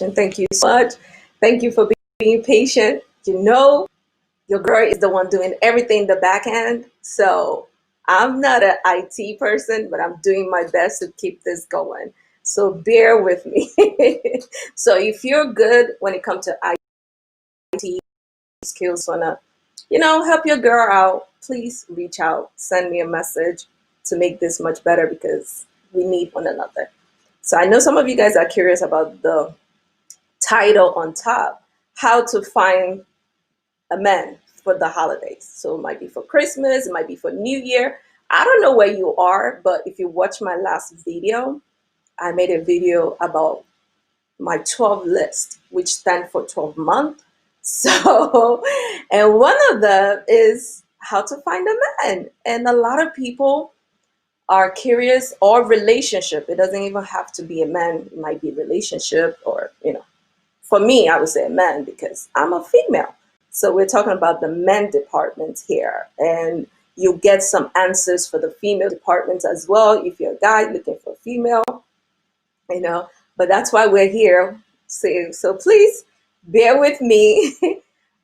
And thank you so much. Thank you for being patient. You know, your girl is the one doing everything in the back end. So I'm not an IT person, but I'm doing my best to keep this going. So bear with me. So if you're good when it comes to IT skills, wanna, help your girl out, please reach out, send me a message to make this much better because we need one another. So I know some of you guys are curious about the title on top, how to find a man for the holidays. So it might be for Christmas, it might be for New Year. I don't know where you are, but if you watch my last video, I made a video about my 12 list, which stand for 12 months. So, and one of them is how to find a man. And a lot of people are curious, or relationship. It doesn't even have to be a man. It might be relationship, or, for me, I would say a man because I'm a female. So we're talking about the men department here. And you get some answers for the female department as well. If you're a guy looking for a female, you know, but that's why we're here. So please bear with me.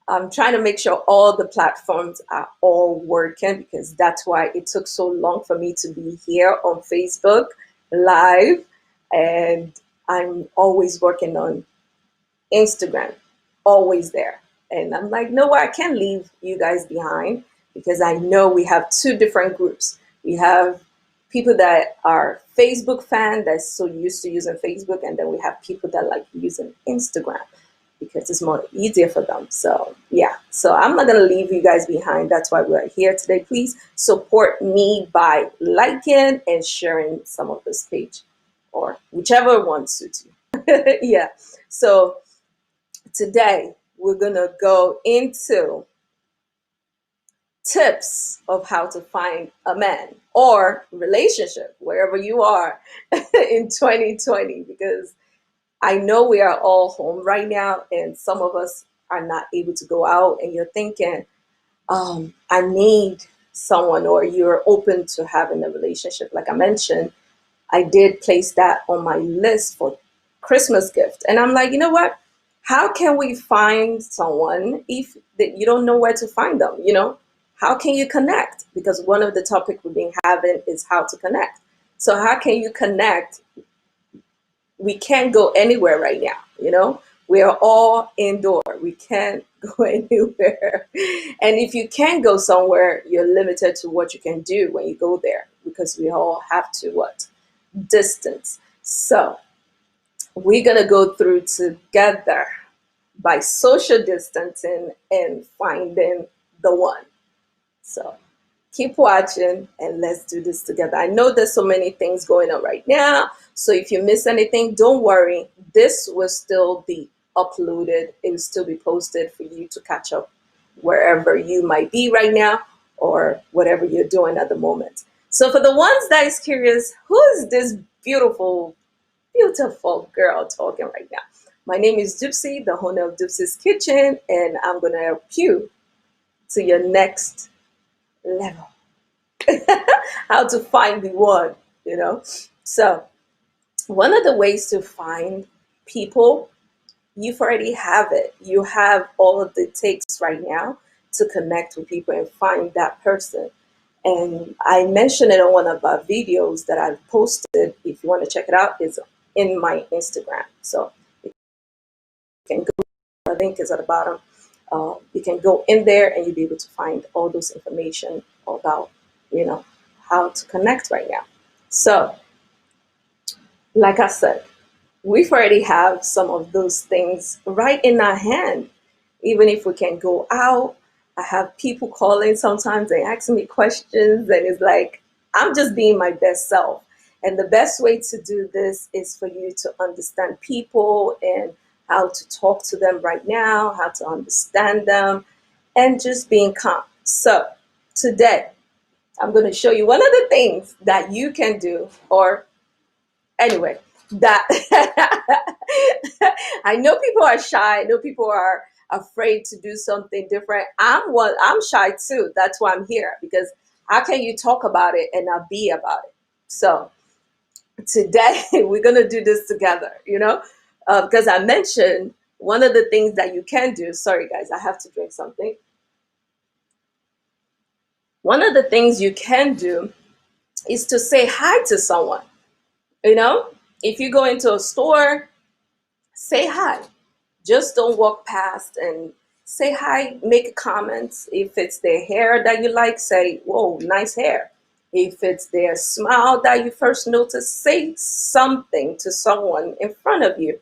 I'm trying to make sure all the platforms are all working because that's why it took so long for me to be here on Facebook live. And I'm always working on Instagram, always there. And I'm like, no, I can't leave you guys behind because I know we have two different groups. We have people that are Facebook fan that's so used to using Facebook, and then we have people that like using Instagram because it's more easier for them. So yeah, so I'm not gonna leave you guys behind. That's why we're here today. Please support me by liking and sharing some of this page, or whichever one suits you. Yeah. So today we're gonna go into tips of how to find a man or relationship wherever you are in 2020, because I know we are all home right now and some of us are not able to go out, and you're thinking, I need someone, or you're open to having a relationship. Like I mentioned, I did place that on my list for Christmas gift. And I'm like, you know what? How can we find someone if that you don't know where to find them? How can you connect? Because one of the topics we've been having is how to connect. So how can you connect? We can't go anywhere right now. We are all indoor. We can't go anywhere. And if you can go somewhere, you're limited to what you can do when you go there because we all have to what? Distance. So we're going to go through together by social distancing and finding the one. So keep watching and let's do this together. I know there's so many things going on right now. So if you miss anything, don't worry. This will still be uploaded. It will still be posted for you to catch up wherever you might be right now or whatever you're doing at the moment. So for the ones that is curious, who is this beautiful, beautiful girl talking right now? My name is Dupsy, the owner of Dupsy's Kitchen, and I'm going to help you to your next level. How to find the one. So one of the ways to find people, you've already have it. You have all of the takes right now to connect with people and find that person. And I mentioned it on one of our videos that I've posted. If you want to check it out, it's in my Instagram. So you can go, the link is at the bottom. You can go in there and you'll be able to find all those information about, how to connect right now. So, like I said, we've already have some of those things right in our hand. Even if we can go out, I have people calling sometimes and asking me questions, and it's like, I'm just being my best self. And the best way to do this is for you to understand people and how to talk to them right now, how to understand them, and just being calm. So today, I'm going to show you one of the things that you can do, or anyway, that I know people are shy. I know people are afraid to do something different. I'm shy too. That's why I'm here, because how can you talk about it and not be about it? So today we're going to do this together. Because I mentioned one of the things that you can do. Sorry, guys, I have to drink something. One of the things you can do is to say hi to someone. You know, if you go into a store, say hi. Just don't walk past and say hi, make comments. If it's their hair that you like, say, whoa, nice hair. If it's their smile that you first notice, say something to someone in front of you.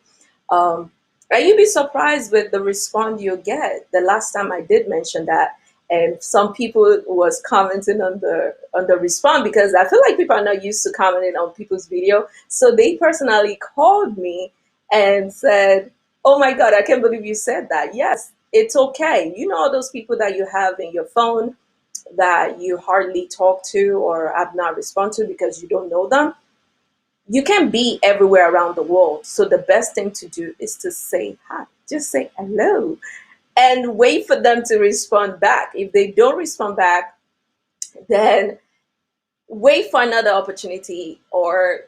Um, and you'd be surprised with the response you get. The last time I did mention that, and some people was commenting on the response, because I feel like people are not used to commenting on people's video. So they personally called me and said, "Oh my God, I can't believe you said that." Yes, it's okay. You know all those people that you have in your phone that you hardly talk to or have not responded to because you don't know them. You can be everywhere around the world. So the best thing to do is to say hi. Just say hello and wait for them to respond back. If they don't respond back, then wait for another opportunity, or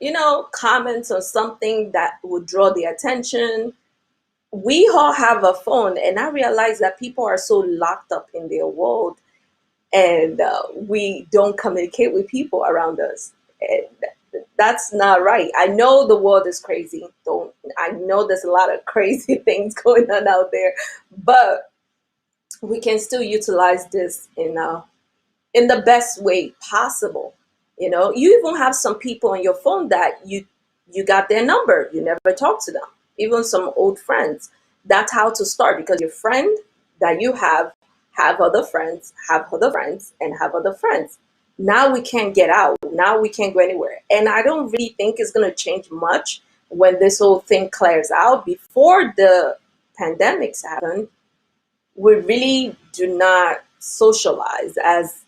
comment on something that would draw the attention. We all have a phone, and I realize that people are so locked up in their world, and we don't communicate with people around us. And that's not right. I know the world is crazy. Don't I know there's a lot of crazy things going on out there, but we can still utilize this in the best way possible. You even have some people on your phone that you got their number, you never talk to them, even some old friends. That's how to start, because your friend that you have other friends, have other friends, and have other friends. Now we can't get out. Now we can't go anywhere. And I don't really think it's going to change much when this whole thing clears out. Before the pandemics happen, we really do not socialize as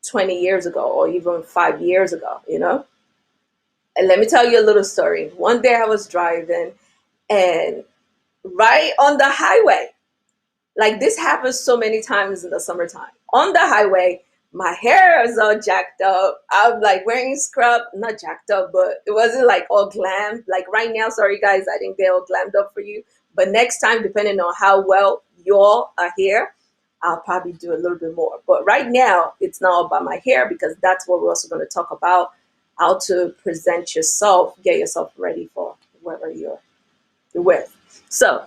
20 years ago or even 5 years ago. And let me tell you a little story. One day I was driving, and right on the highway, like this happens so many times in the summertime, on the highway, my hair is all jacked up. I'm like wearing scrub, not jacked up, but it wasn't like all glammed. Like right now, sorry guys, I think they're all glammed up for you. But next time, depending on how well y'all are here, I'll probably do a little bit more. But right now, it's not all about my hair, because that's what we're also going to talk about: how to present yourself, get yourself ready for whoever you're with. So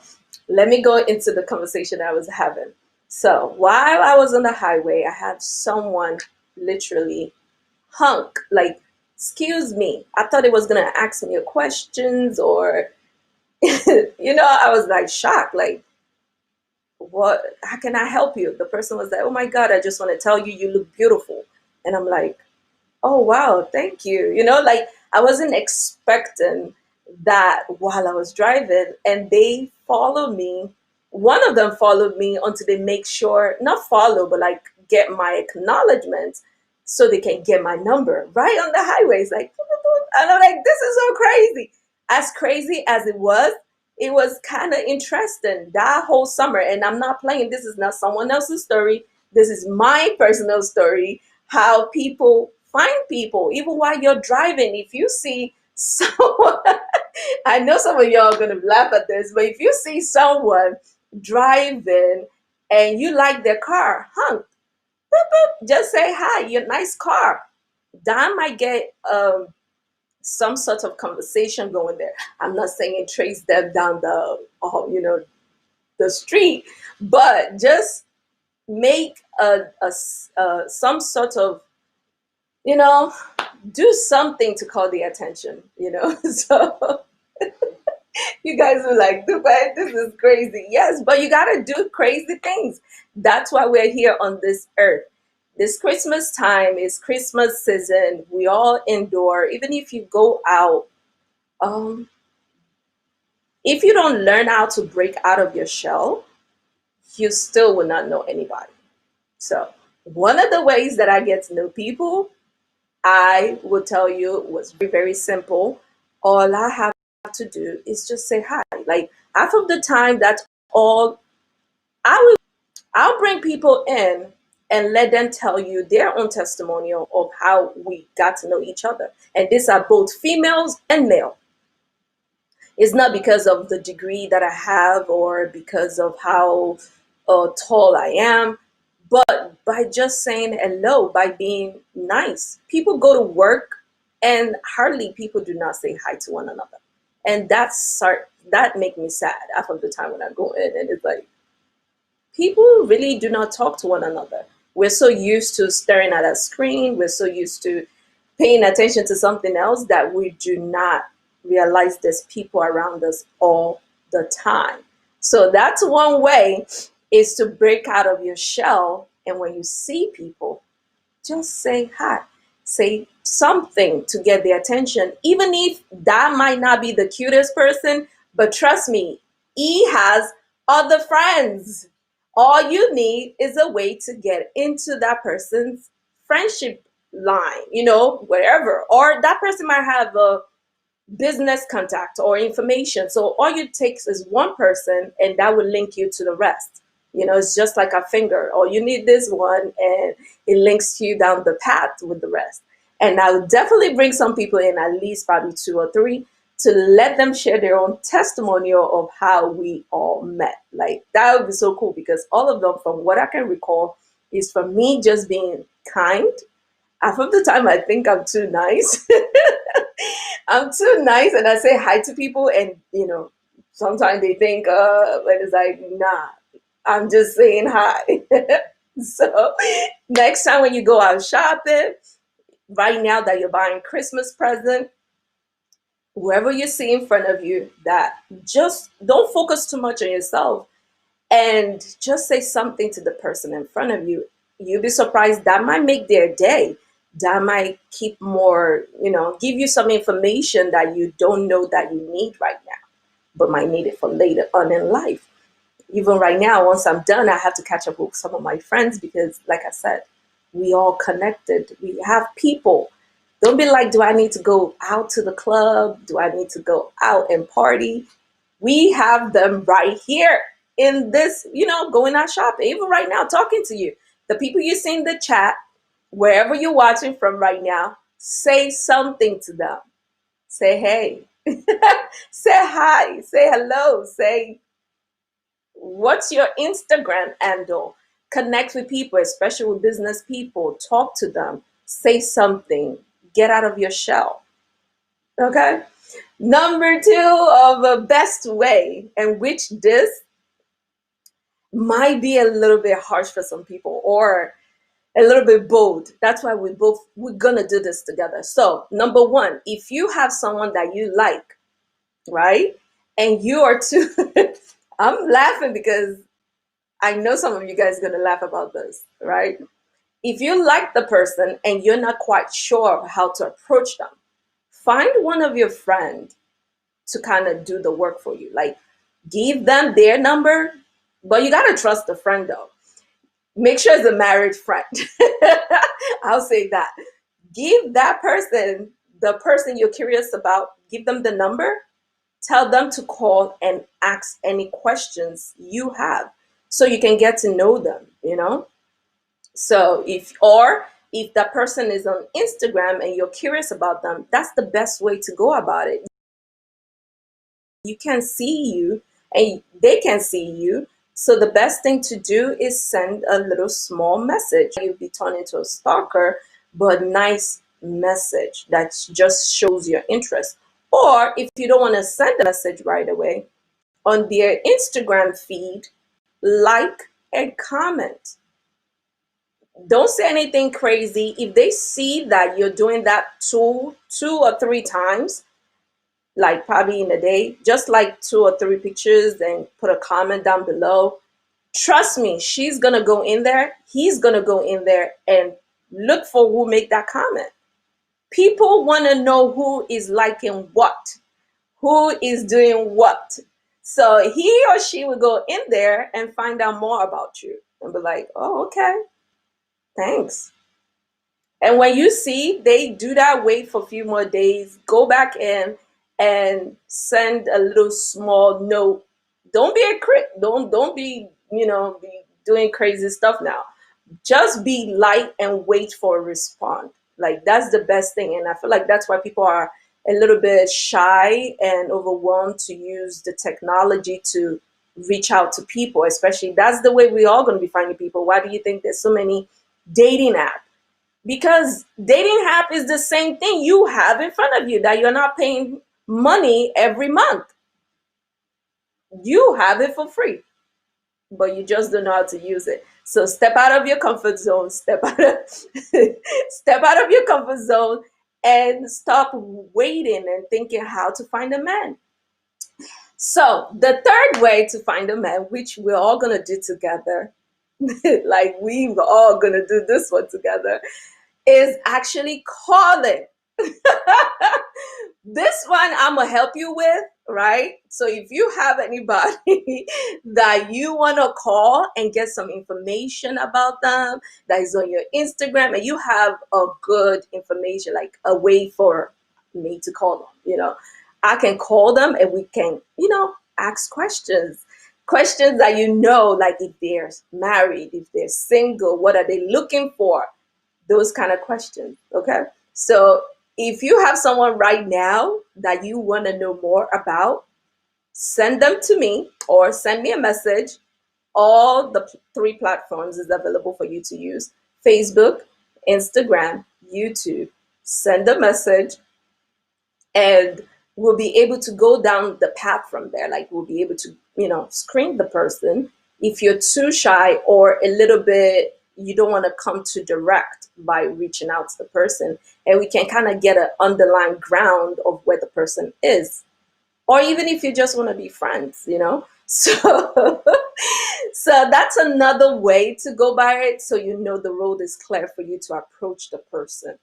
let me go into the conversation I was having. So while I was on the highway, I had someone literally hunk, like, excuse me. I thought it was gonna ask me a questions, or I was like shocked, like, what, how can I help you? The person was like, oh my God, I just want to tell you, you look beautiful. And I'm like, oh wow, thank you. Like, I wasn't expecting that while I was driving, and they followed me. One of them followed me until they make sure, not follow, but like get my acknowledgement, so they can get my number right on the highway. It's like, and I'm like, this is so crazy. As crazy as it was kind of interesting that whole summer. And I'm not playing. This is not someone else's story. This is my personal story. How people find people, even while you're driving. If you see someone, I know some of y'all are going to laugh at this, but if you see someone driving and you like their car, honk, boop, boop, just say hi, your nice car. That might get some sort of conversation going there. I'm not saying trace them down the street, but just make some sort of, you know, do something to call the attention. So you guys are like, Dubai, this is crazy. Yes, but you got to do crazy things. That's why we're here on this earth. This Christmas time is Christmas season. We all indoor. Even if you go out, um, if you don't learn how to break out of your shell, you still will not know anybody. So one of the ways that I get to know people, I will tell you, was very, very simple. All I have to do is just say hi. Like half of the time, that's all I will. I'll bring people in and let them tell you their own testimonial of how we got to know each other. And these are both females and male. It's not because of the degree that I have or because of how tall I am, but by just saying hello, by being nice. People go to work and hardly people do not say hi to one another. And that make me sad half of the time when I go in, and it's like people really do not talk to one another. We're so used to staring at a screen, we're so used to paying attention to something else that we do not realize there's people around us all the time. So that's one way, is to break out of your shell, and when you see people, just say hi. Say something to get their attention, even if that might not be the cutest person, but trust me, he has other friends. All you need is a way to get into that person's friendship line, wherever. Or that person might have a business contact or information. So all you takes is one person, and that will link you to the rest. It's just like a finger. Or you need this one, and it links you down the path with the rest. And I would definitely bring some people in, at least probably two or three, to let them share their own testimonial of how we all met. Like that would be so cool, because all of them, from what I can recall, is from me just being kind. Half of the time I think I'm too nice. I'm too nice, and I say hi to people, and sometimes they think, but it's like, nah, I'm just saying hi. So next time when you go out shopping, right now that you're buying Christmas present, whoever you see in front of you, that just don't focus too much on yourself, and just say something to the person in front of you. You'll be surprised, that might make their day. That might keep more, give you some information that you don't know that you need right now, but might need it for later on in life. Even right now, once I'm done, I have to catch up with some of my friends, because like I said, we all connected. We have people. Don't be like, do I need to go out to the club? Do I need to go out and party? We have them right here in this, going out shopping. Even right now, talking to you. The people you see in the chat, wherever you're watching from right now, say something to them. Say hey. Say hi. Say hello. Say, what's your Instagram handle? Connect with people, especially with business people. Talk to them. Say something. Get out of your shell. Okay? Number two of the best way, and which this might be a little bit harsh for some people, or a little bit bold. That's why we're gonna do this together. So number one, if you have someone that you like, right? And you are too I'm laughing because I know some of you guys are gonna laugh about this, right? If you like the person and you're not quite sure of how to approach them, find one of your friends to kind of do the work for you. Like, give them their number, but you gotta trust the friend though. Make sure it's a married friend. I'll say that. Give that person, the person you're curious about, give them the number. Tell them to call and ask any questions you have, so you can get to know them. So if that person is on Instagram and you're curious about them, that's the best way to go about it. You can see you, and they can see you. So the best thing to do is send a little small message. You'll be turned into a stalker, but nice message that just shows your interest. Or if you don't want to send a message right away, on their Instagram feed, like and comment. Don't say anything crazy. If they see that you're doing that two or three times, like probably in a day, just like two or three pictures, and put a comment down below. Trust me, she's gonna go in there, he's gonna go in there and look for who make that comment. People want to know who is liking what, who is doing what. So he or she will go in there and find out more about you and be like, oh, okay, thanks. And when you see they do that, wait for a few more days, go back in and send a little small note. Don't be a crit. Don't be, be doing crazy stuff now. Just be light and wait for a response. Like that's the best thing. And I feel like that's why people are a little bit shy and overwhelmed to use the technology to reach out to people, especially that's the way we all going to be finding people. Why do you think there's so many dating apps? Because dating app is the same thing you have in front of you that you're not paying money every month. You have it for free, but you just don't know how to use it. So step out of your comfort zone, step out of step out of your comfort zone and stop waiting and thinking how to find a man. So the third way to find a man, which we're all gonna do together, like we are all gonna do this one together, is actually calling. This one I'm gonna help you with, right? So if you have anybody that you want to call and get some information about them that is on your Instagram, and you have a good information, like a way for me to call them, I can call them and we can, ask questions that like if they're married, if they're single, what are they looking for, those kind of questions. Okay. So if you have someone right now that you want to know more about, send them to me or send me a message. All the three platforms is available for you to use: Facebook, Instagram, YouTube. Send a message and we'll be able to go down the path from there. Like we'll be able to, screen the person. If you're too shy or a little bit, you don't want to come to direct by reaching out to the person, and we can kind of get an underlying ground of where the person is. Or even if you just want to be friends. So, so that's another way to go by it. So the road is clear for you to approach the person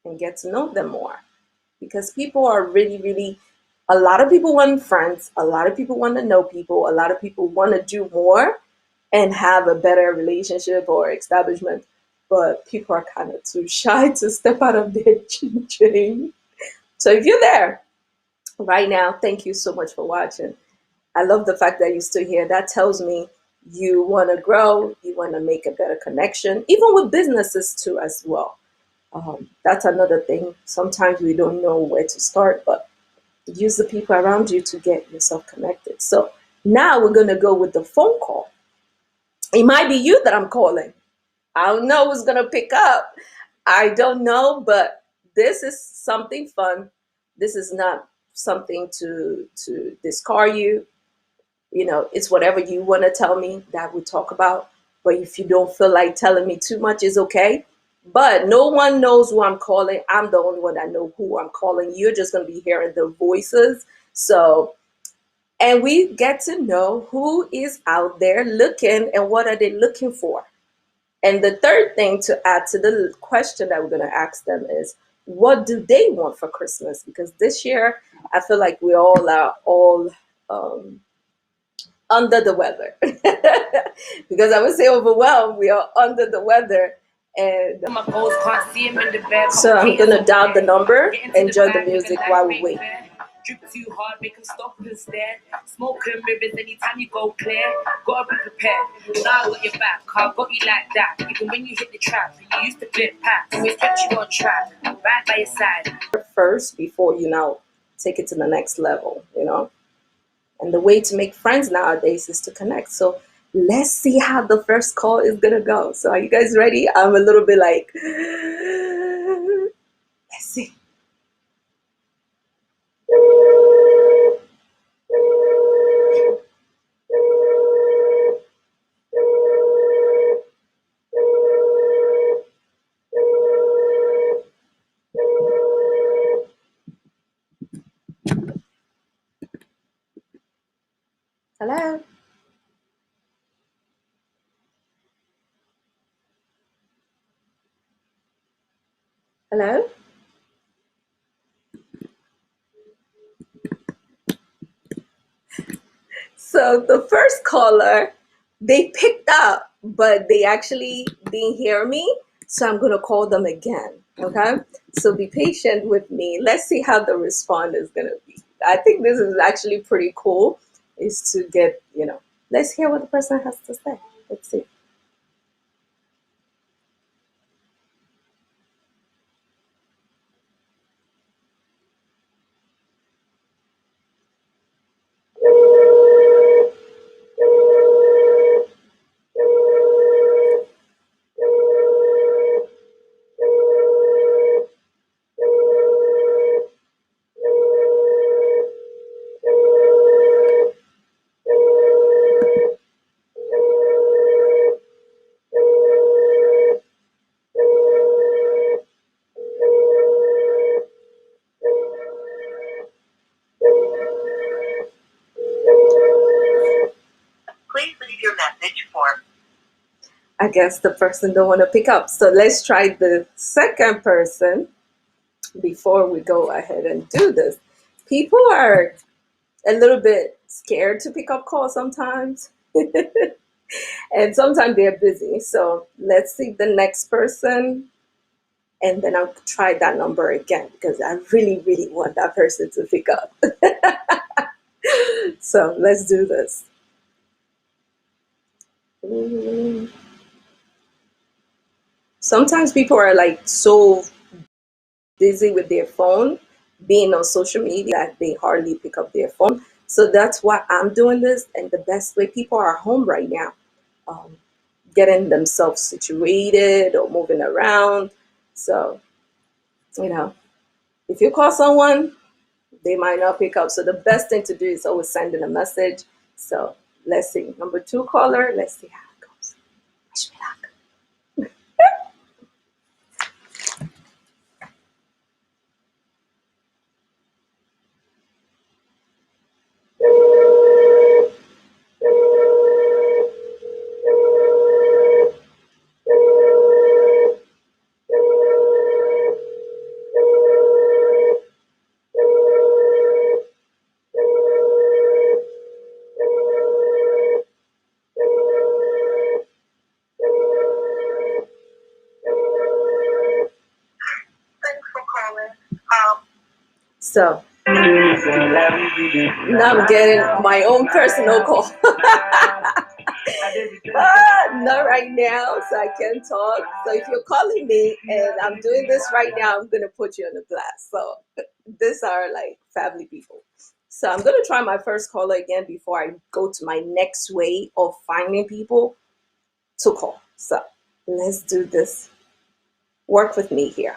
and get to know them more, because people are really, really, a lot of people want friends, a lot of people want to know people, a lot of people want to do more and have a better relationship or establishment, but people are kind of too shy to step out of their chain. So if you're there right now, thank you so much for watching. I love the fact that you're still here. That tells me you want to grow, you want to make a better connection, even with businesses too as well. That's another thing. Sometimes we don't know where to start, but use the people around you to get yourself connected. So now we're going to go with the phone call. It might be you that I'm calling. I don't know who's going to pick up. I don't know, but this is something fun. This is not something to discard you. It's whatever you want to tell me that we talk about. But if you don't feel like telling me too much, is okay. But no one knows who I'm calling. I'm the only one that know who I'm calling. You're just going to be hearing the voices. So, and we get to know who is out there looking and what are they looking for. And the third thing to add to the question that we're going to ask them is, what do they want for Christmas? Because this year, I feel like we all are um, under the weather. Because I would say overwhelmed, we are under the weather. And so I'm gonna dial the number, enjoy the music while we wait. Drip too hard, make them stop instead. Smoke and rivers anytime you go clear. Gotta be prepared. Now I got your back, I got you like that. Even when you hit the trap, you used to flip packs. Always kept you on track, right by your side. First, before you now take it to the next level. And the way to make friends nowadays is to connect. So let's see how the first call is gonna go. So are you guys ready? I'm a little bit like, let's see. Hello? Hello? So the first caller, they picked up, but they actually didn't hear me. So I'm gonna call them again. Okay? So be patient with me. Let's see how the response is gonna be. I think this is actually pretty cool, is to get, let's hear what the person has to say. Let's see. I guess the person don't want to pick up. So let's try the second person before we go ahead and do this. People are a little bit scared to pick up calls sometimes. And sometimes they're busy. So let's see the next person. And then I'll try that number again because I really, really want that person to pick up. So let's do this. Sometimes people are like so busy with their phone, being on social media, that they hardly pick up their phone. So that's why I'm doing this. And the best way, people are home right now, um, getting themselves situated or moving around. So, you know, if you call someone, they might not pick up. So the best thing to do is always sending a message. So let's see. Number two caller, let's see how it goes. Wish me luck. So now I'm getting my own personal call. Not right now, so I can talk. So if you're calling me and I'm doing this right now, I'm gonna put you on the blast. So these are like family people. So I'm gonna try my first caller again before I go to my next way of finding people to call. So let's do this. Work with me here.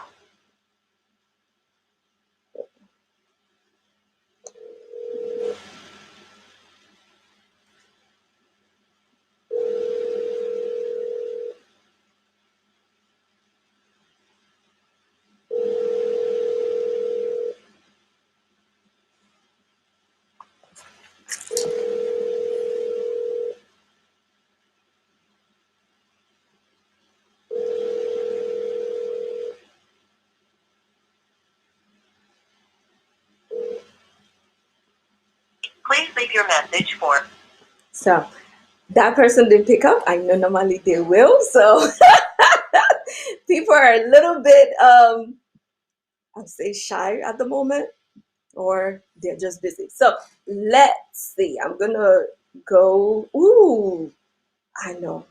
Please leave your message for. So that person didn't pick up. I know normally they will. So people are a little bit, I'd say, shy at the moment, or they're just busy. So let's see. I'm gonna go. Ooh, I know.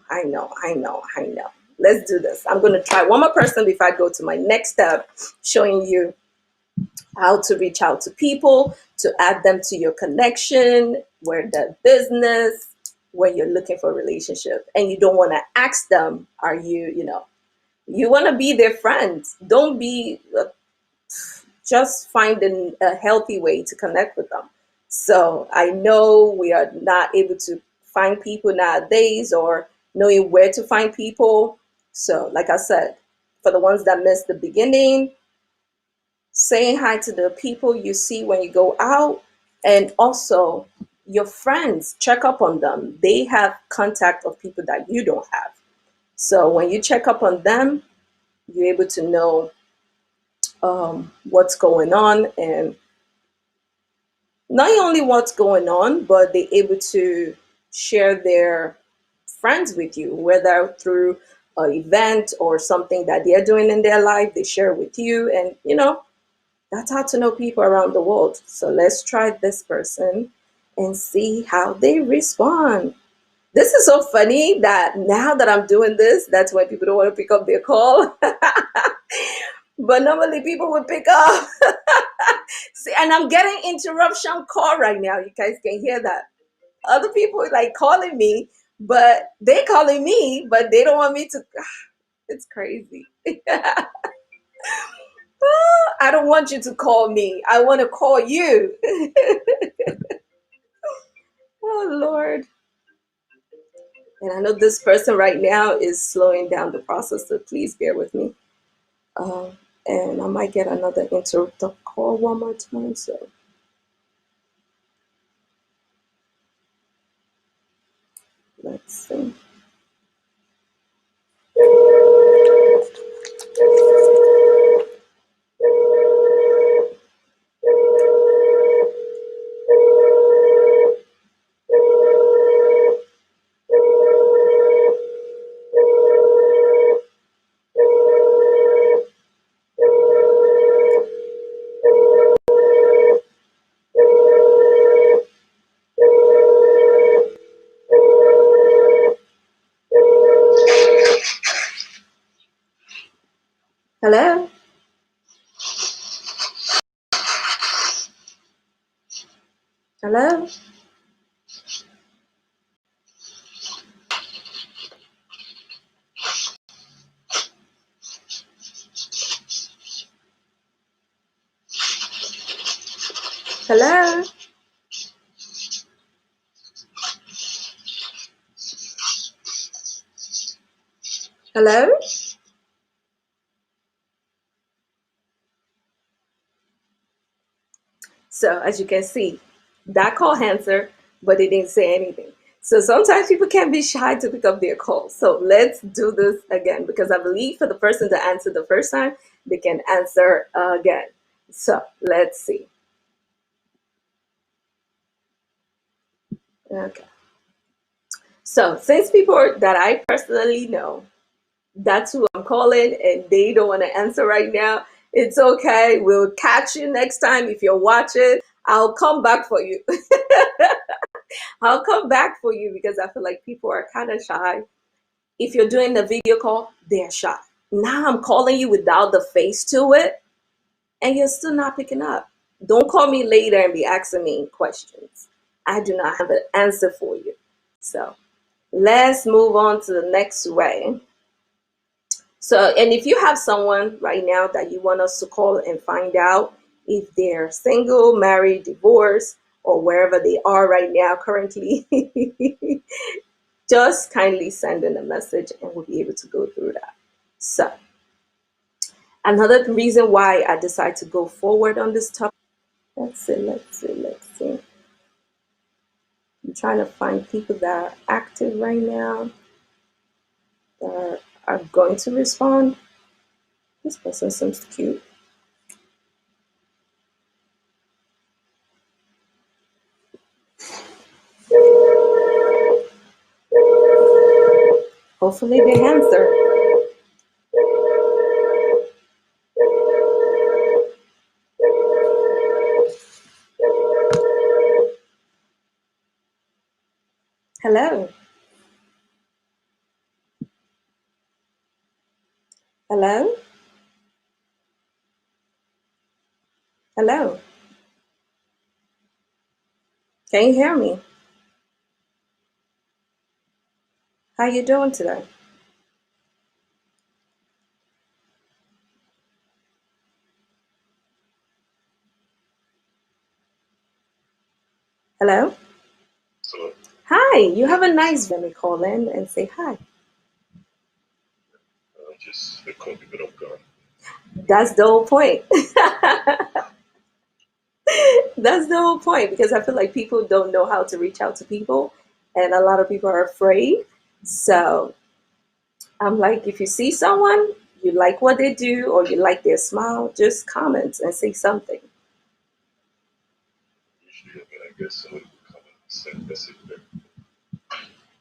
Let's do this. I'm gonna try one more person before I go to my next step, showing you how to reach out to people, to add them to your connection, where the business, when you're looking for a relationship, and you don't want to ask them, are you, you want to be their friends. Don't be just finding a healthy way to connect with them. So I know we are not able to find people nowadays or knowing where to find people. So, like I said, for the ones that missed the beginning, saying hi to the people you see when you go out, and also your friends, check up on them. They have contact of people that you don't have. So when you check up on them, you're able to know what's going on, and not only what's going on, but they're able to share their friends with you, whether through an event or something that they're doing in their life, they share with you. And, that's how to know people around the world. So let's try this person and see how they respond. This is so funny that now that I'm doing this, that's why people don't want to pick up their call. But normally people would pick up. See, and I'm getting interruption call right now. You guys can hear that. Other people like calling me, but they calling me, but they don't want me to. It's crazy. I don't want you to call me. I want to call you. Oh Lord. And I know this person right now is slowing down the process, so please bear with me. Um, and I might get another interrupt call one more time. So let's see. Hello? Hello? Hello? Hello? So as you can see, that call answered, but it didn't say anything. So sometimes people can be shy to pick up their call. So let's do this again because I believe for the person to answer the first time, they can answer again. So let's see. Okay. So since people that I personally know, that's who I'm calling, and they don't want to answer right now, it's okay. We'll catch you next time. If you're watching, I'll come back for you. I'll come back for you because I feel like people are kind of shy. If you're doing the video call, they're shy. Now I'm calling you without the face to it, and you're still not picking up. Don't call me later and be asking me questions. I do not have an answer for you. So let's move on to the next way. So, and if you have someone right now that you want us to call and find out if they're single, married, divorced, or wherever they are right now currently, just kindly send in a message and we'll be able to go through that. So, another reason why I decided to go forward on this topic, let's see. I'm trying to find people that are active right now that are going to respond. This person seems cute. Hopefully they answer. Hello. Hello? Hello? Can you hear me? How you doing today? Hello? So, Hi, you have a nice let me call in and say hi. just the copy bit of God. That's the whole point. That's the whole point because I feel like people don't know how to reach out to people and a lot of people are afraid. So I'm like, if you see someone, you like what they do or you like their smile, just comment and say something. Usually, I guess someone would come and send a message that,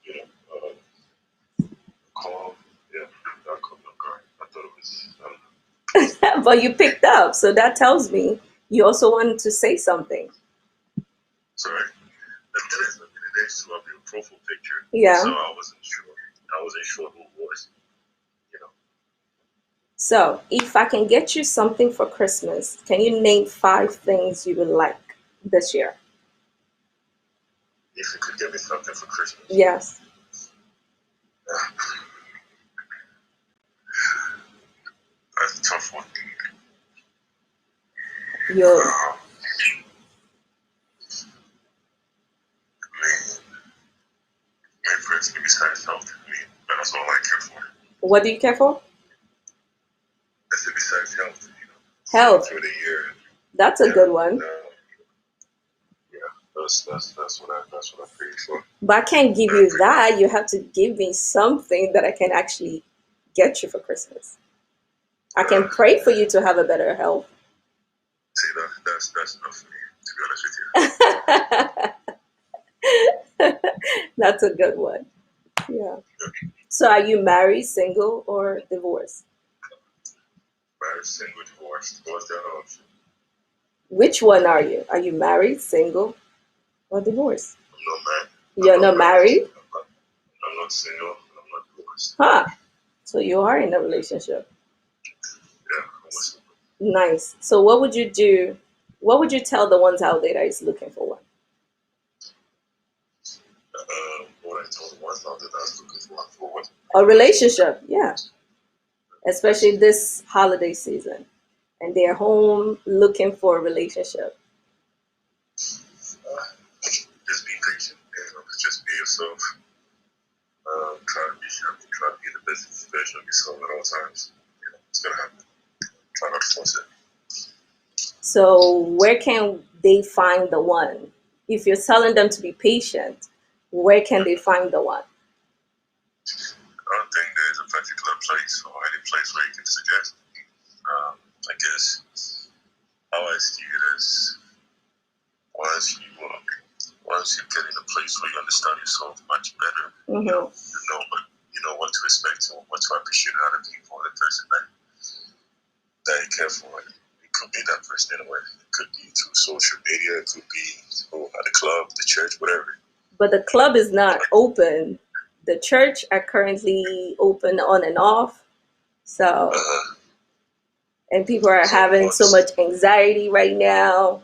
you know, call. Yeah, that caught me off guard. I thought it was, I don't know. But you picked up, so that tells me you also wanted to say something. Sorry. The next to your profile picture. Yeah. So I wasn't sure. I wasn't sure who it was, you know. So, if I can get you something for Christmas, can you name 5 things you would like this year? If you could get me something for Christmas. Yes. That's a tough one. Your Main friends can be besides health. That's all I care for. What do you care for? I said besides health, Health. through the year. That's a good one. Yeah, that's what I pray for. But I can't give you that. You have to give me something that I can actually get you for Christmas. I can pray for you to have a better health. See, that's enough for me, to be honest with you. That's a good one. Yeah. So are you married, single, or divorced? Married, single, divorced. What's the other option? Which one are you? Are you married, single, or divorced? I'm not married. You're not married? I'm not single. I'm not divorced. Huh. So you are in a relationship. Yeah, almost. Nice. So what would you do? What would you tell the ones out there that is looking for one? What I told one thought that I was looking for what A relationship, yeah. Especially this holiday season. And they're home looking for a relationship. just be patient, just be yourself. Try to be happy, try to be the best version of yourself at all times. It's gonna happen. Try not to force it. So where can they find the one? If you're telling them to be patient, where can they find the one? I don't think there's a particular place or any place where you can suggest. I guess how I see it is once you once you get in a place where you understand yourself much better, Mm-hmm. you know what to expect and what to appreciate out of people, the person that you care for. It could be that person anywhere. It could be through social media. It could be at the club, the church, whatever. But the club is not open. The church are currently open on and off. So, and people are So having so once, much anxiety right now.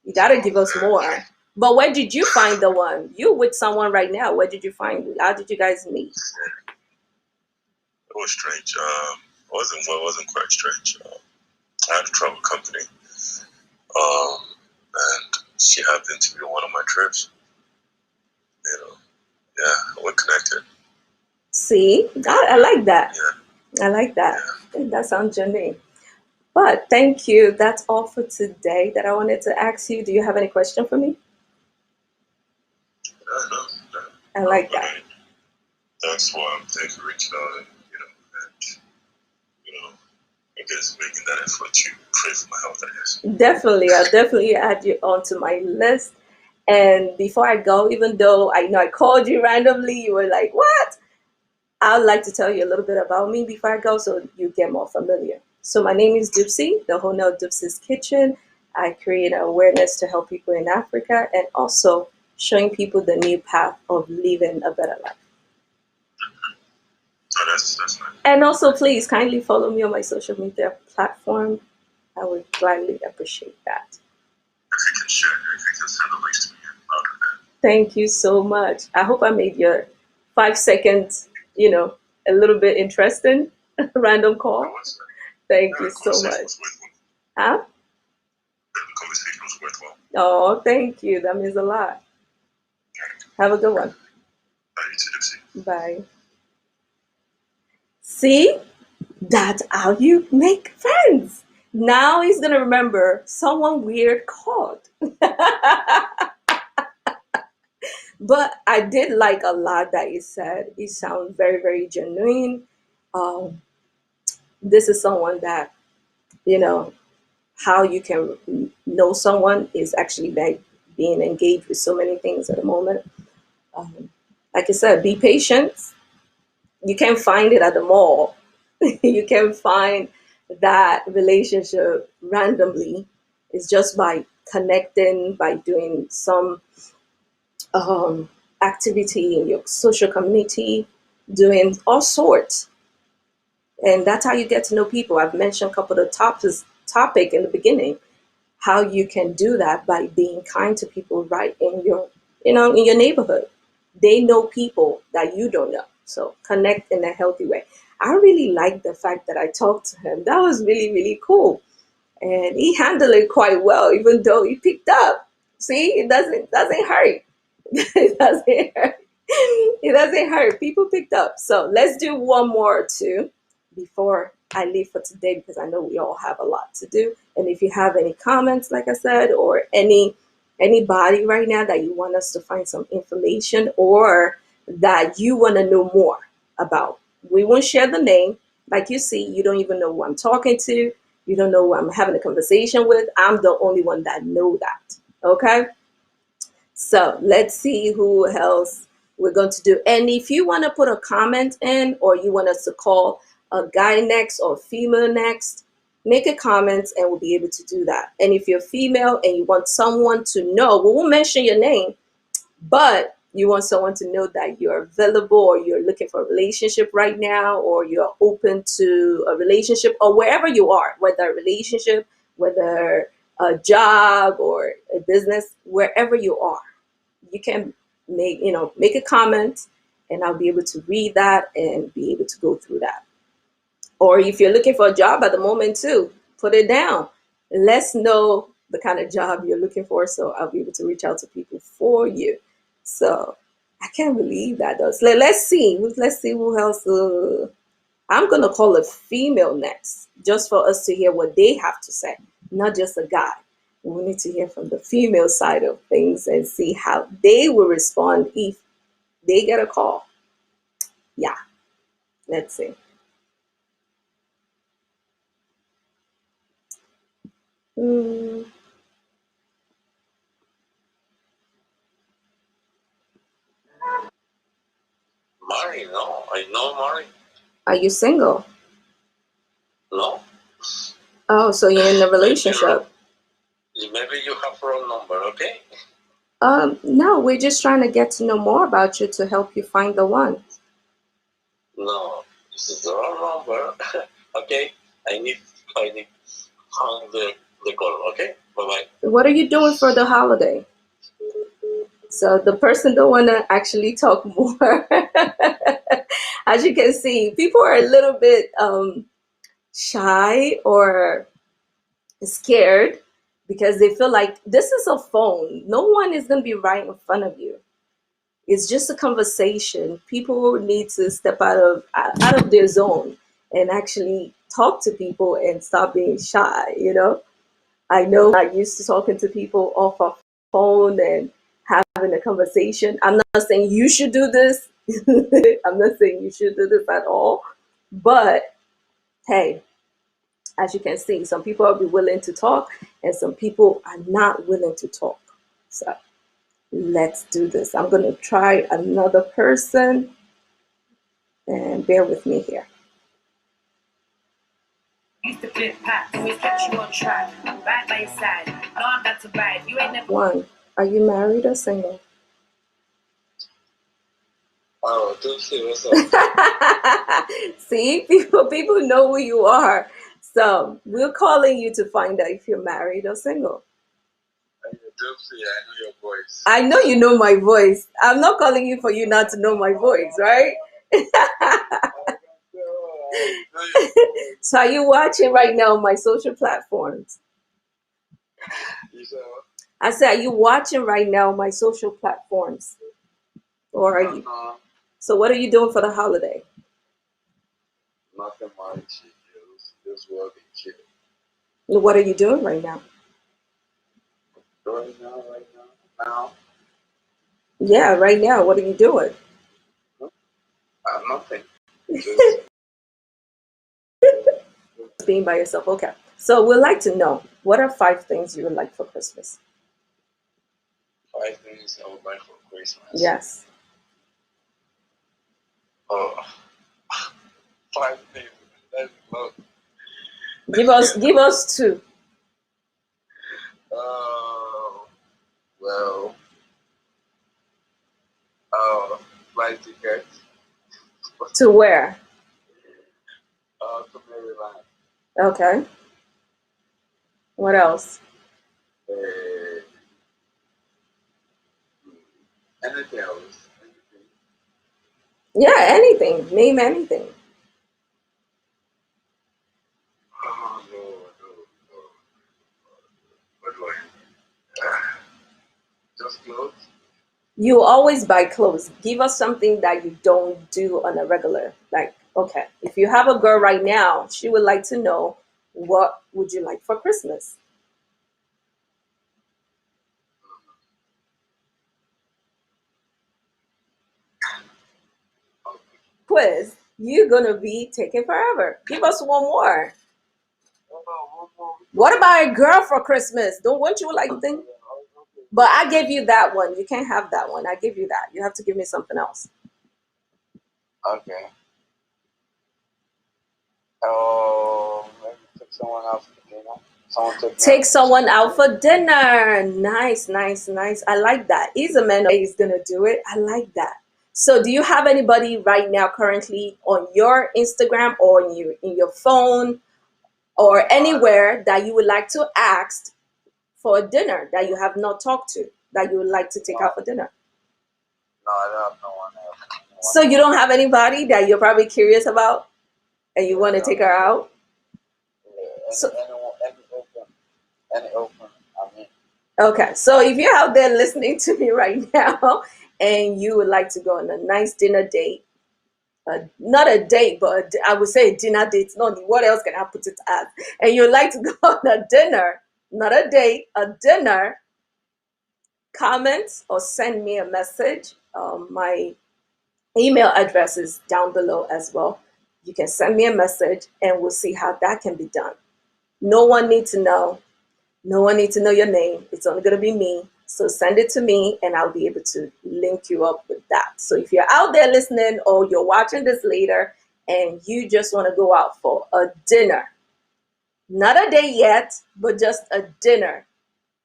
You got to give us more. But where did you find the one? You with someone right now. Where did you find it? How did you guys meet? it was strange. It wasn't quite strange. I had a travel company, and she happened to be on one of my trips. Yeah, we're connected. See, I like that. Yeah, I like that. yeah. That sounds genuine. But thank you. That's all for today that I wanted to ask you. Do you have any question for me? No, I like that. that's why thanks for reaching out and you know, I guess making that effort to pray for my health. I guess. Definitely. I'll definitely add you onto my list. And before I go, even though I know I called you randomly, you were like, what? I would like to tell you a little bit about me before I go so you get more familiar. So, my name is Dupsy, the owner of Dupsy's Kitchen. I create awareness to help people in Africa and also showing people the new path of living a better life. Oh, that's nice. And also, please kindly follow me on my social media platform. I would gladly appreciate that. If you can share, if you can send the links to me, I'll do that. Thank you so much. I hope I made your 5 seconds, a little bit interesting. Random call. Thank you so much. Huh? The conversation was worthwhile. Oh, thank you. That means a lot. Have a good one. You too, Dipsy. Bye. See? That's how you make friends. Now he's going to remember someone weird called. But I did like a lot that you said. It sounds very, very genuine. Um, this is someone that, you know, how you can know someone is actually by being engaged with so many things at the moment. Um, like I said, be patient. You can't find it at the mall. You can find that relationship randomly. It's just by connecting, by doing some um, activity in your social community, doing all sorts. And that's how you get to know people. I've mentioned a couple of topic in the beginning, how you can do that by being kind to people right in your neighborhood. They know people that you don't know. So connect in a healthy way. I really like the fact that I talked to him. That was really, really cool. And he handled it quite well, even though he picked up. See, it doesn't hurt. It doesn't hurt. It doesn't hurt. People picked up. So let's do one more or two before I leave for today because I know we all have a lot to do. And if you have any comments, like I said, or anybody right now that you want us to find some information or that you want to know more about, we won't share the name. Like you see, you don't even know who I'm talking to. You don't know who I'm having a conversation with. I'm the only one that know that. Okay. So let's see who else we're going to do. And if you want to put a comment in or you want us to call a guy next or female next, make a comment and we'll be able to do that. And if you're female and you want someone to know, we won't mention your name, but You want someone to know that you're available, or you're looking for a relationship right now, or you're open to a relationship, or wherever you are, whether a relationship, whether a job or a business, wherever you are, you can make a comment, and I'll be able to read that and be able to go through that. Or if you're looking for a job at the moment too, put it down. Let's know the kind of job you're looking for, so I'll be able to reach out to people for you. So I can't believe that though. So let's see. Let's see who else. I'm gonna call a female next, just for us to hear what they have to say, not just a guy. We need to hear from the female side of things and see how they will respond if they get a call. Yeah, let's see. Hmm. Married? No, I know married. Are you single? No. Oh, so you're in a relationship? Maybe you have wrong number. Okay. No, we're just trying to get to know more about you to help you find the one. No, this is the wrong number. Okay, I need hang the call. Okay, bye bye. What are you doing for the holiday? So the person don't want to actually talk more. As you can see, people are a little bit shy or scared because they feel like this is a phone. No one is going to be right in front of you. It's just a conversation. People need to step out of their zone and actually talk to people and stop being shy. I know I'm not used to talking to people off a phone and having a conversation. I'm not saying you should do this. I'm not saying you should do this at all. But hey, as you can see, some people will be willing to talk and some people are not willing to talk. So let's do this. I'm going to try another person and bear with me here. Used to flip packs, always kept you on track. Right by your side. No, I'm not to bad. You ain't never. One. Are you married or single? Oh, don't say what's up. See, people know who you are. So we're calling you to find out if you're married or single. I know your voice. I know you know my voice. I'm not calling you for you not to know my voice, right? So are you watching right now on my social platforms? I said, are you watching right now on my social platforms? Or are you? So what are you doing for the holiday? Nothing much. Just working, chill. What are you doing right now? Right now. Yeah, right now. What are you doing? Nothing. Just being by yourself. Okay. So we'd like to know, what are 5 things you would like for Christmas? 5 things I would like for Christmas. Yes. Oh, 5 things. That's not. Give us 2. Well, flight ticket. To where? To Maryland. Okay. What else? Uh, anything else? Anything? Yeah, anything. Name anything. Oh, no. What do I? Just clothes. You always buy clothes. Give us something that you don't do on a regular. Like, okay, if you have a girl right now, she would like to know, what would you like for Christmas? Quiz. You're gonna be taking forever. Give us one more. What about a girl for Christmas? Don't want you like something? But I gave you that one. You can't have that one. I give you that. You have to give me something else. Okay. Oh, maybe take someone else for dinner. Take someone out for dinner. Nice, nice, nice. I like that. He's a man. He's gonna do it. I like that. So, do you have anybody right now currently on your Instagram or in your phone or anywhere that you would like to ask for a dinner that you have not talked to that you would like to take out for dinner? No, I don't have no one else. So you don't have anybody that you're probably curious about and you want to take her out? So, Any open, I mean. okay, so if you're out there listening to me right now and you would like to go on a nice dinner date, not a date, but I would say a dinner date. No, what else can I put it as? And you'd like to go on a dinner, not a date, a dinner, comment or send me a message. My email address is down below as well. You can send me a message and we'll see how that can be done. No one needs to know. No one needs to know your name. It's only going to be me. So send it to me and I'll be able to link you up with that. So if you're out there listening or you're watching this later and you just want to go out for a dinner, not a date yet, but just a dinner,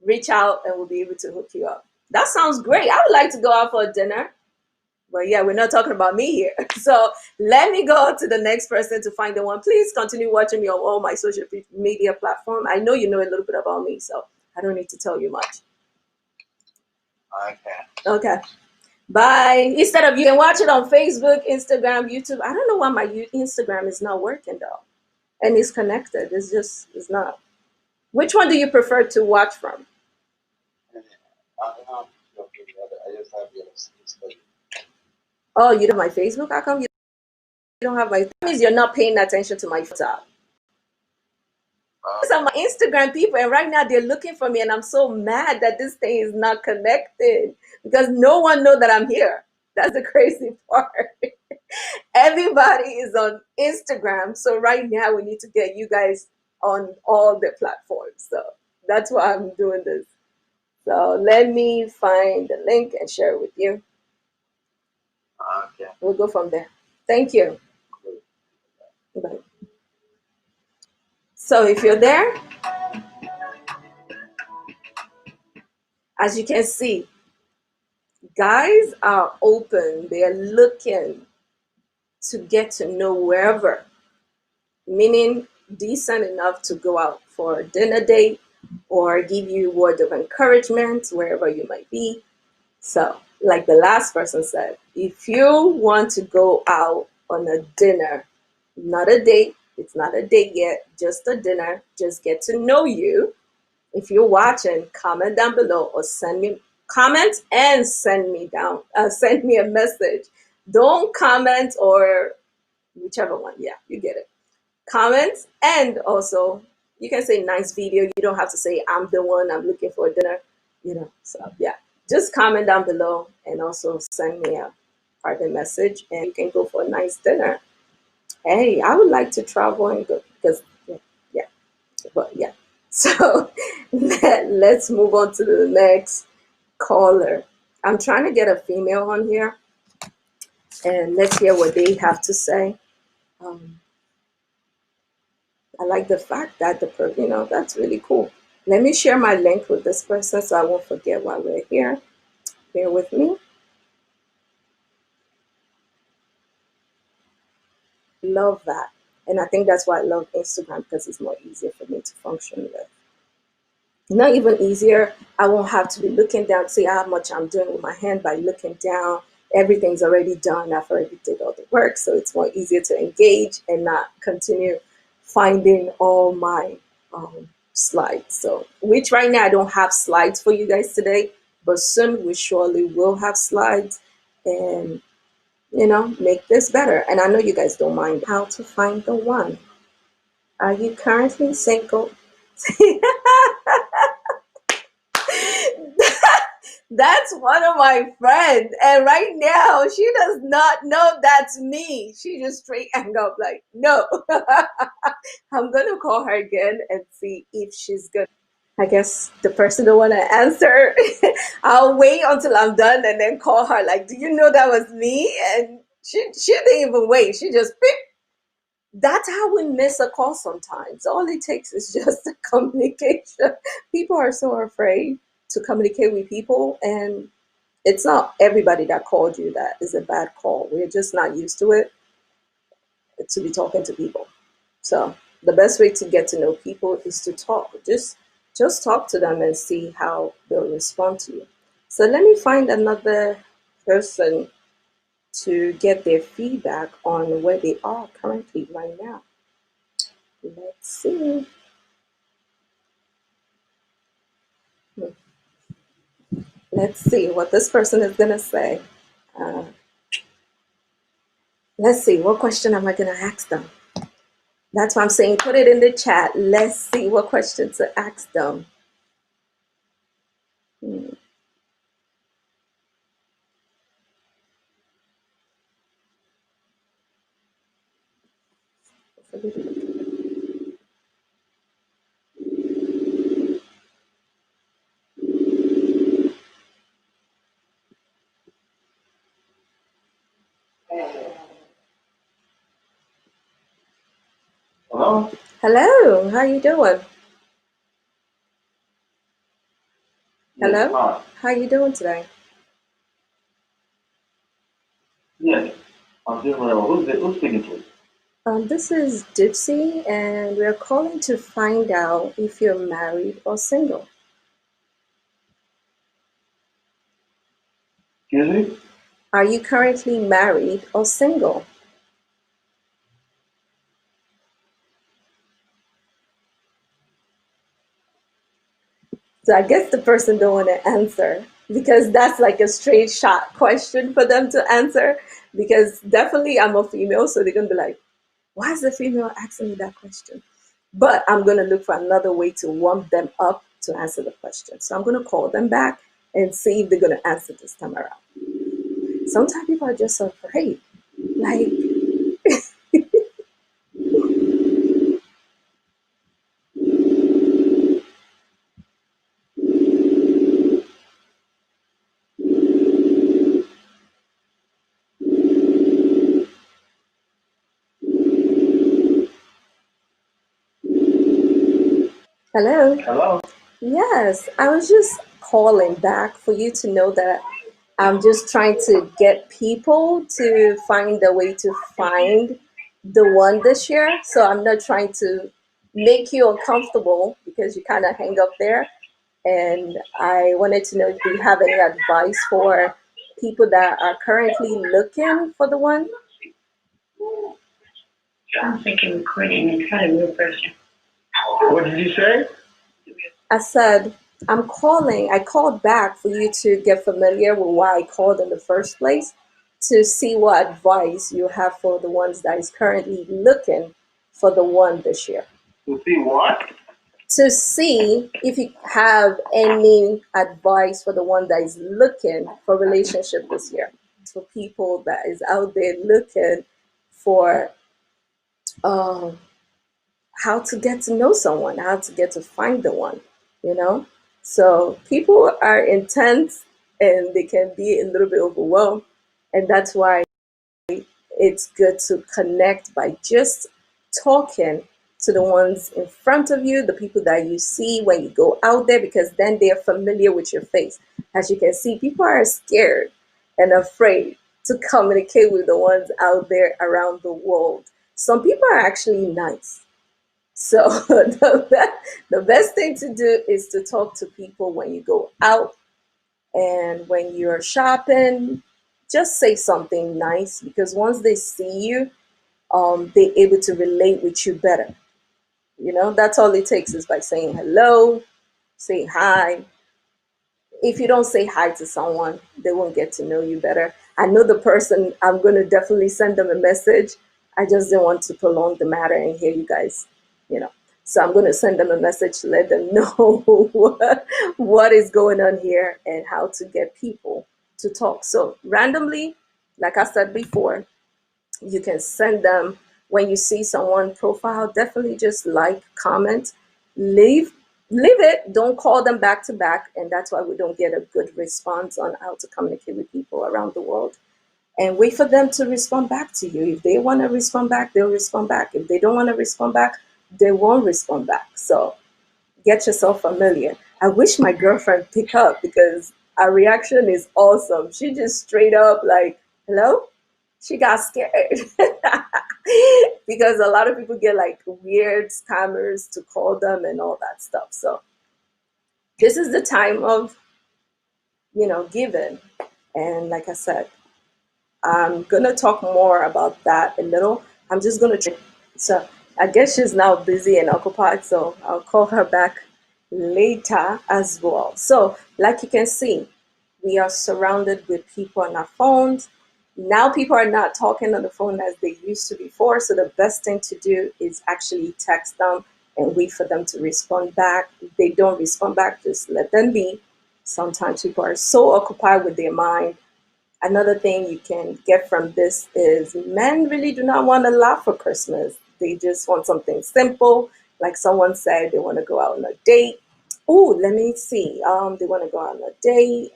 reach out and we'll be able to hook you up. That sounds great. I would like to go out for a dinner. But yeah, we're not talking about me here. So let me go to the next person to find the one. Please continue watching me on all my social media platforms. I know you know a little bit about me, so I don't need to tell you much. Okay. Okay. Bye. Instead of you can watch it on Facebook, Instagram, YouTube. I don't know why my Instagram is not working though. And it's connected. It's not. Which one do you prefer to watch from? I just have your study. Oh, you don't have my Facebook? How come you don't have my? That means you're not paying attention to my WhatsApp. Some Instagram people, and right now they're looking for me, and I'm so mad that this thing is not connected because no one know that I'm here. That's the crazy part. Everybody is on Instagram, so right now we need to get you guys on all the platforms. So that's why I'm doing this. So let me find the link and share it with you. Okay. We'll go from there. Thank you. Bye. So if you're there, as you can see, guys are open. They are looking to get to know wherever, meaning decent enough to go out for a dinner date or give you word of encouragement wherever you might be. So, like the last person said, if you want to go out on a dinner, not a date, it's not a date yet, just a dinner, just get to know you. If you're watching, comment down below or send me comment and send me a message. Don't comment or whichever one. Yeah, you get it. Comment and also you can say nice video. You don't have to say I'm the one I'm looking for dinner. So yeah, just comment down below and also send me a private message and you can go for a nice dinner. Hey, I would like to travel and go because yeah, but yeah. So let's move on to the next caller. I'm trying to get a female on here and let's hear what they have to say. Um, I like the fact that that's really cool. Let me share my link with this person so I won't forget while we're here. Bear with me. Love that. And I think that's why I love Instagram because it's more easier for me to function with. Not even easier. I won't have to be looking down to see how much I'm doing with my hand by looking down. Everything's already done. I've already did all the work. So it's more easier to engage and not continue finding all my slides. So, which right now I don't have slides for you guys today, but soon we surely will have slides and, make this better. And I know you guys don't mind how to find the one. Are you currently single? That's one of my friends. And right now, she does not know that's me. She just straight hang up like, no. I'm going to call her again and see if she's good. I guess the person don't want to answer. I'll wait until I'm done and then call her like, do you know that was me? And she didn't even wait. She just picked. That's how we miss a call sometimes. All it takes is just a communication. People are so afraid to communicate with people, and it's not everybody that called you that is a bad call. We're just not used to it, to be talking to people. So the best way to get to know people is to talk. Just talk to them and see how they'll respond to you. So let me find another person to get their feedback on where they are currently right now. Let's see. Let's see what this person is going to say. Uh, let's see, what question am I going to ask them? That's why I'm saying put it in the chat. Let's see what question to ask them. Hmm. Hello? Hello, how you doing? Yes, Hello, hi. how you doing today? Yes, I'm doing well. Who's speaking to? This is Dipsy, and we're calling to find out if you're married or single. Excuse me? Are you currently married or single? So I guess the person don't want to answer because that's like a straight shot question for them to answer. Because definitely I'm a female, so they're gonna be like, "Why is the female asking me that question?" But I'm gonna look for another way to warm them up to answer the question. So I'm gonna call them back and see if they're gonna answer this time around. Sometimes people are just afraid. Like, hello. Hello? Yes, I was just calling back for you to know that I'm just trying to get people to find a way to find the one this year. So I'm not trying to make you uncomfortable because you kind of hang up there. And I wanted to know, do you have any advice for people that are currently looking for the one? I'm thinking recording and try to refresh. What did you say? I said, I called back for you to get familiar with why I called in the first place, to see what advice you have for the ones that is currently looking for the one this year. To see what? To see if you have any advice for the one that is looking for relationship this year. For people that is out there looking for um, how to get to know someone, how to get to find the one, you know? So people are intense and they can be a little bit overwhelmed. And that's why it's good to connect by just talking to the ones in front of you, the people that you see when you go out there, because then they're familiar with your face. As you can see, people are scared and afraid to communicate with the ones out there around the world. Some people are actually nice, so the best thing to do is to talk to people when you go out and when you're shopping. Just say something nice because once they see you, they're able to relate with you better. You know, that's all it takes is by saying hello, say hi. If you don't say hi to someone, they won't get to know you better. I know the person, I'm going to definitely send them a message. I just didn't want to prolong the matter and hear you guys, you know. So I'm going to send them a message to let them know what is going on here and how to get people to talk. So randomly, like I said before, you can send them when you see someone profile, definitely just like, comment, leave leave it, don't call them back to back, and that's why we don't get a good response on how to communicate with people around the world. and wait for them to respond back to you. If they want to respond back, they'll respond back. If they don't want to respond back, they won't respond back. So get yourself familiar. I wish my girlfriend pick up because our reaction is awesome. She just straight up like, hello? She got scared. Because a lot of people get like weird scammers to call them and all that stuff. So this is the time of, giving. And like I said, I'm gonna talk more about that a little. I'm just gonna try. So I guess she's now busy and occupied, so I'll call her back later as well. So, like you can see, we are surrounded with people on our phones. Now people are not talking on the phone as they used to before. So the best thing to do is actually text them and wait for them to respond back. If they don't respond back, just let them be. Sometimes people are so occupied with their mind. Another thing you can get from this is men really do not want to laugh for Christmas. They just want something simple. Like someone said, they want to go out on a date. Oh, let me see. They want to go out on a date.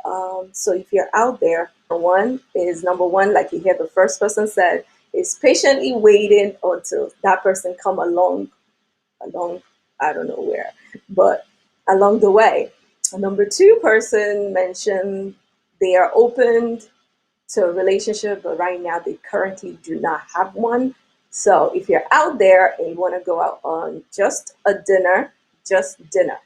So if you're out there, number one, like you hear the first person said, is patiently waiting until that person come along, I don't know where, but along the way. Number two person mentioned they are open to a relationship, but right now they currently do not have one. So if you're out there and you want to go out on just a dinner, just dinner,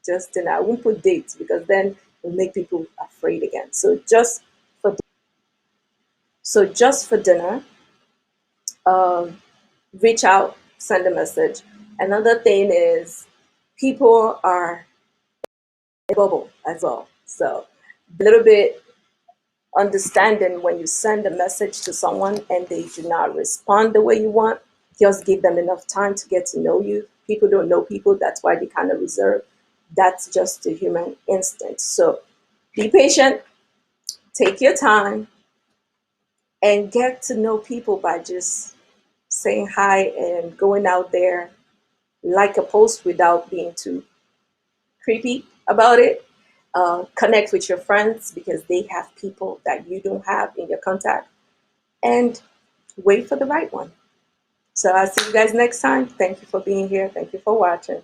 just dinner. I won't put dates because then it'll make people afraid again. So just for dinner, um, reach out, send a message. Another thing is people are in a bubble as well. So a little bit understanding when you send a message to someone and they do not respond the way you want, just give them enough time to get to know you. People don't know people, that's why they kind of reserve. That's just the human instinct. So be patient, take your time, and get to know people by just saying hi and going out there, like a post without being too creepy about it. Connect with your friends because they have people that you don't have in your contact, and wait for the right one. So I'll see you guys next time. Thank you for being here. Thank you for watching.